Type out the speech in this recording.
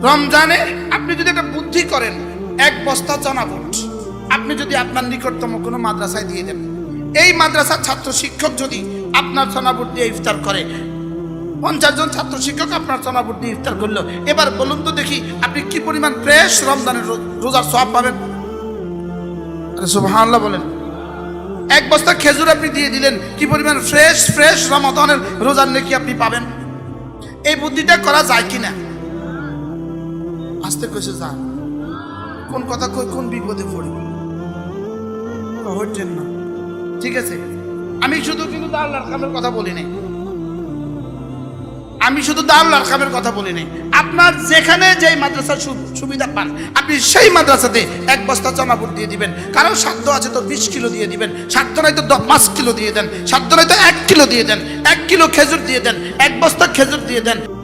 রমজানে আপনি যদি একটা বুদ্ধি করেন, এক বস্তা চনা বুট আপনি যদি আপনার নিকটতম কোনো মাদ্রাসায় দিয়ে দেন, এই মাদ্রাসার ছাত্র শিক্ষক যদি আপনার চনা বুট দিয়ে ইফতার করে, 50 জন ছাত্র শিক্ষক আপনার চনা বুট দিয়ে ইফতার করলো, এবার বলুন তো দেখি আপনি কি পরিমাণ ফ্রেশ রমজানের রোজার সওয়াব পাবেন? সুবহানাল্লাহ বলেন। এক বস্তা খেজুর আপনি দিয়ে দিলেন, কি পরিমাণ ফ্রেশ রমাদানের রোজার নেকি আপনি পাবেন? এই বুদ্ধিটা করা যায় কিনা? আস্তে কইছে যা, কোন কথা কই কোন বিপদে পড়ি হচ্ছেন না। ঠিক আছে, আমি শুধু কিন্তু দারুল আরকামের কথা বলি নাই, কথা বলি নাই। আপনার যেখানে যেই মাদ্রাসার সুবিধা পান আপনি সেই মাদ্রাসাতে এক বস্তা চনা বুট দিয়ে দিবেন। কারণ সাধ্য আছে তো 20 কিলো দিয়ে দিবেন, সাধ্য নাই তো 5 কিলো দিয়ে দেন, সাধ্য নাই তো 1 কিলো দিয়ে দেন, 1 কিলো খেজুর দিয়ে দেন, এক বস্তা খেজুর দিয়ে দেন।